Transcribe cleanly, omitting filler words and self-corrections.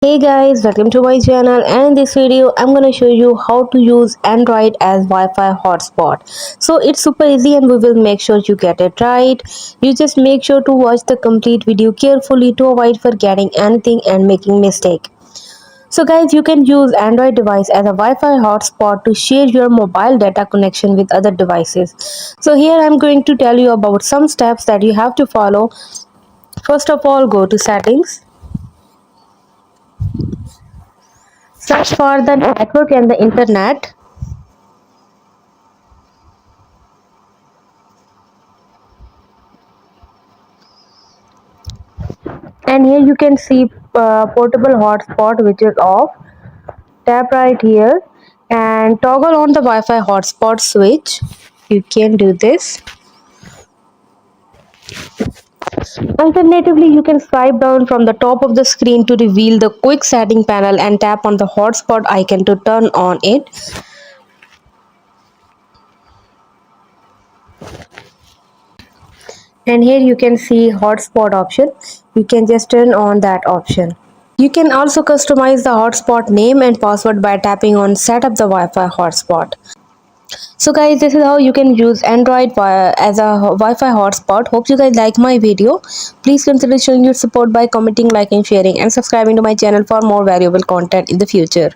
Hey guys, welcome to my channel, and in this video I'm going to show you how to use Android as Wi-Fi hotspot. So it's super easy and we will make sure you get it right. You just make sure to watch the complete video carefully to avoid forgetting anything and making mistake. So guys, you can use Android device as a Wi-Fi hotspot to share your mobile data connection with other devices. So here I'm going to tell you about some steps that you have to follow. First of all, go to settings. Search for the network and the internet. And here you can see portable hotspot, which is off. Tap right here and toggle on the Wi-Fi hotspot switch. You can do this. Alternatively, you can swipe down from the top of the screen to reveal the quick setting panel and tap on the hotspot icon to turn on it. And here you can see hotspot option. You can just turn on that option. You can also customize the hotspot name and password by tapping on set up the Wi-Fi hotspot. So guys, this is how you can use Android as a Wi-Fi hotspot. Hope you guys like my video. Please consider showing your support by commenting, liking, sharing and subscribing to my channel for more valuable content in the future.